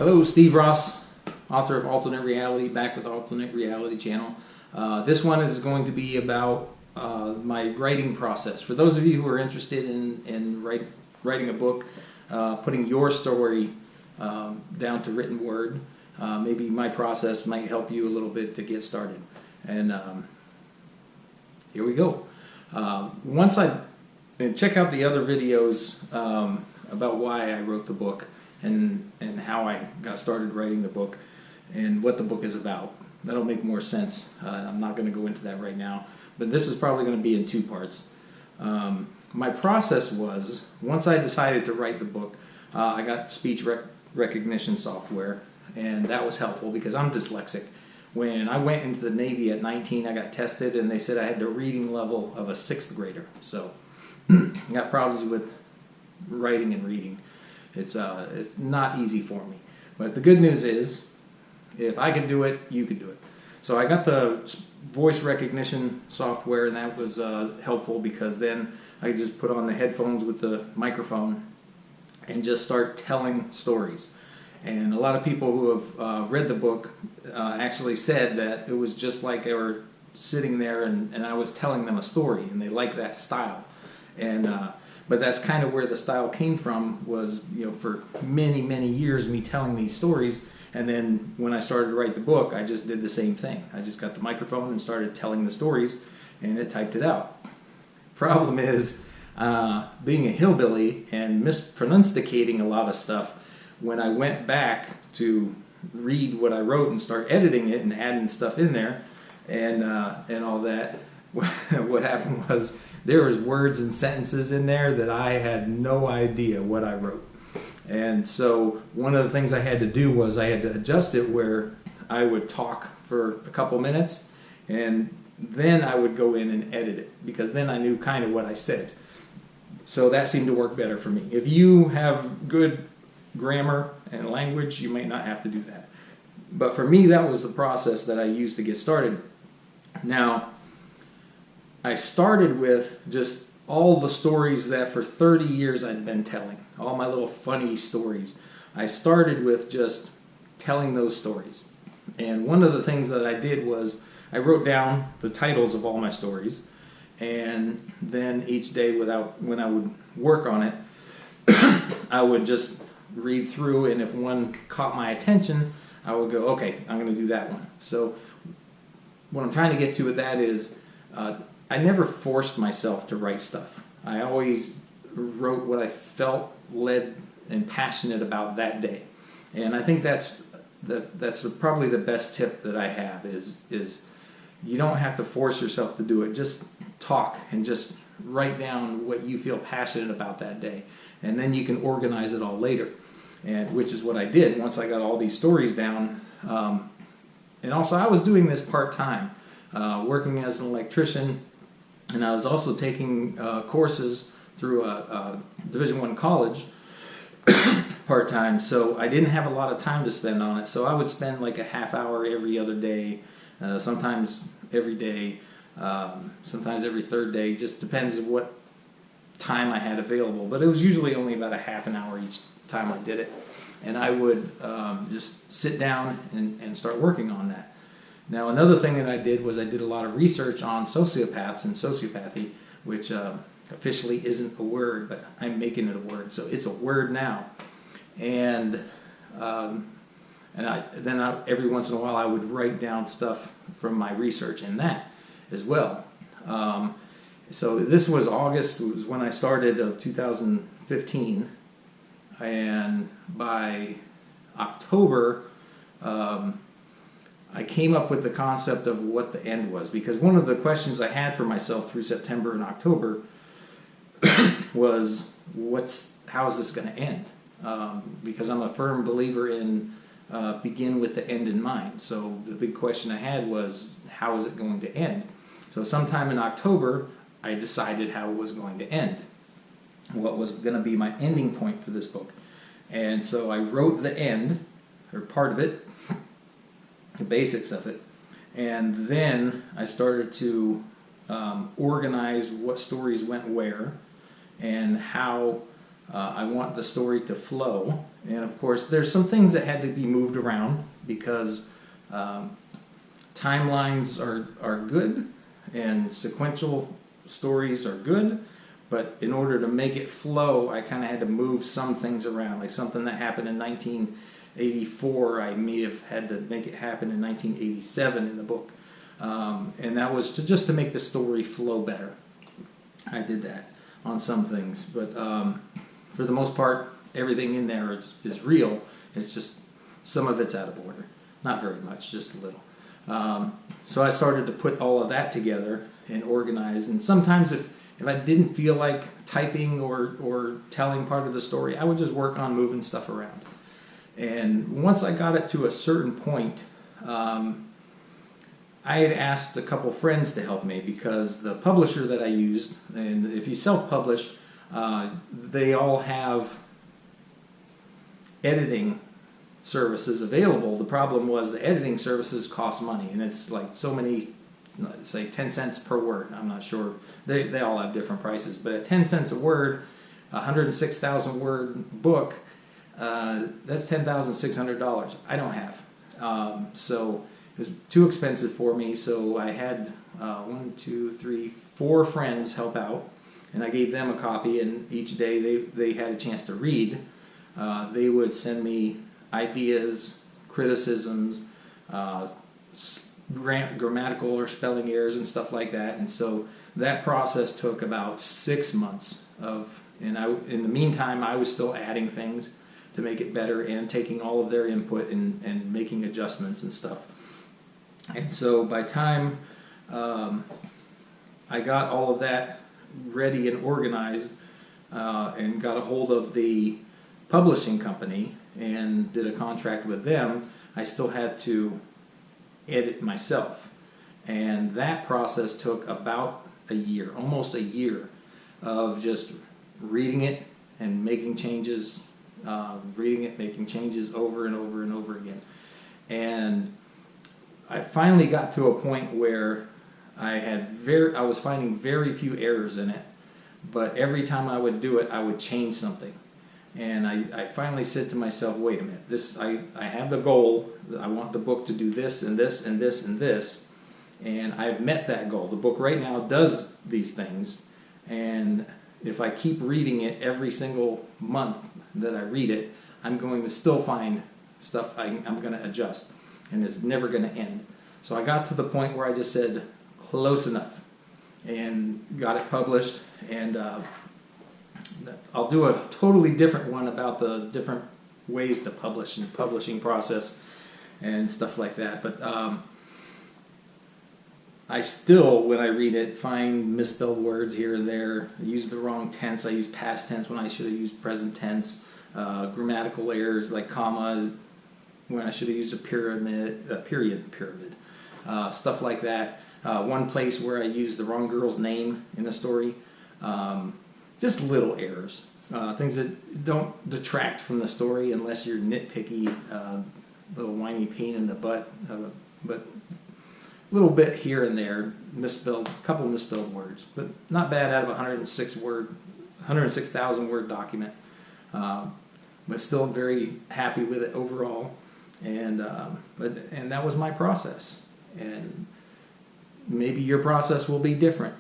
Hello, Steve Ross, author of Alternate Reality, back with Alternate Reality channel. This one is going to be about my writing process. For those of you who are interested in writing a book, putting your story down to written word, maybe my process might help you a little bit to get started. And here we go. Check out the other videos about why I wrote the book and how I got started writing the book and what the book is about. That'll make more sense. I'm not going to go into that right now, but this is probably going to be in two parts. My process was, once I decided to write the book, I got speech recognition software, and that was helpful because I'm dyslexic. When I went into the Navy at 19, I got tested and they said I had the reading level of a 6th grader. So I got problems with writing and reading. It's not easy for me. But the good news is, if I can do it, you can do it. So I got the voice recognition software, and that was helpful because then I could just put on the headphones with the microphone and just start telling stories. And a lot of people who have read the book actually said that it was just like they were sitting there and I was telling them a story, and they like that style. And but that's kind of where the style came from, was, you know, for many, many years me telling these stories, and then when I started to write the book, I just did the same thing. I just got the microphone and started telling the stories, and it typed it out. Problem is, being a hillbilly and mispronunciating a lot of stuff, when I went back to read what I wrote and start editing it and adding stuff in there and all that, what happened was there was words and sentences in there that I had no idea what I wrote. And so one of the things I had to do was I had to adjust it where I would talk for a couple minutes and then I would go in and edit it, because then I knew kind of what I said. So that seemed to work better for me. If you have good grammar and language, you may not have to do that. But for me, that was the process that I used to get started. Now, I started with just all the stories that for 30 years I'd been telling, all my little funny stories. I started with just telling those stories. And one of the things that I did was I wrote down the titles of all my stories, and then each day when I would work on it, I would just read through, and if one caught my attention, I would go, okay, I'm going to do that one. So what I'm trying to get to with that is I never forced myself to write stuff. I always wrote what I felt led and passionate about that day. And I think that's probably the best tip that I have is you don't have to force yourself to do it. Just talk and just write down what you feel passionate about that day. And then you can organize it all later. And which is what I did once I got all these stories down. And also I was doing this part-time, working as an electrician, and I was also taking courses through a Division I college part-time, so I didn't have a lot of time to spend on it. So I would spend like a half hour every other day, sometimes every day, sometimes every third day, just depends on what time I had available. But it was usually only about a half an hour each time I did it. And I would just sit down and start working on that. Now, another thing that I did was I did a lot of research on sociopaths and sociopathy, which officially isn't a word, but I'm making it a word, so it's a word now. And every once in a while I would write down stuff from my research in that as well. So this was August, was when I started, of 2015, and by October, I came up with the concept of what the end was, because one of the questions I had for myself through September and October was, how is this going to end? Because I'm a firm believer in begin with the end in mind. So the big question I had was, how is it going to end? So sometime in October, I decided how it was going to end, what was going to be my ending point for this book. And so I wrote the end, or part of it, the basics of it, and then I started to organize what stories went where and how I want the story to flow, and of course there's some things that had to be moved around because timelines are good and sequential stories are good, but in order to make it flow, I kind of had to move some things around. Like something that happened in 1984, I may have had to make it happen in 1987 in the book. And that was just to make the story flow better. I did that on some things, but for the most part, everything in there is real. It's just some of it's out of order. Not very much, just a little. So I started to put all of that together and organize. And sometimes if I didn't feel like typing or telling part of the story, I would just work on moving stuff around. And once I got it to a certain point, I had asked a couple friends to help me because the publisher that I used, and if you self-publish, they all have editing services available. The problem was the editing services cost money, and it's like so many, say 10 cents per word. I'm not sure. They all have different prices, but at 10 cents a word, a 106,000 word book, that's $10,600. I don't have. So it was too expensive for me, so I had 4 friends help out, and I gave them a copy, and each day they had a chance to read. They would send me ideas, criticisms, grammatical or spelling errors and stuff like that, and so that process took about 6 months in the meantime I was still adding things to make it better and taking all of their input and making adjustments and stuff. And so by time I got all of that ready and organized and got a hold of the publishing company and did a contract with them, I still had to edit myself. And that process took about a year, almost a year, of just reading it and making changes, making changes over and over and over again. And I finally got to a point where I was finding very few errors in it, but every time I would do it, I would change something. And I finally said to myself, wait a minute, I have the goal, I want the book to do this and this and this and this, and I've met that goal. The book right now does these things, and if I keep reading it every single month that I read it, I'm going to still find stuff I'm going to adjust, and it's never going to end. So I got to the point where I just said, close enough, and got it published, and I'll do a totally different one about the different ways to publish and publishing process and stuff like that. But I still, when I read it, find misspelled words here and there. I use the wrong tense. I use past tense when I should have used present tense. Grammatical errors like comma when I should have used a period. Stuff like that. One place where I used the wrong girl's name in a story. Just little errors, things that don't detract from the story unless you're nitpicky, little whiny pain in the butt, but a little bit here and there, couple misspelled words, but not bad out of a 106,000 word document, but still very happy with it overall, and that was my process, and maybe your process will be different.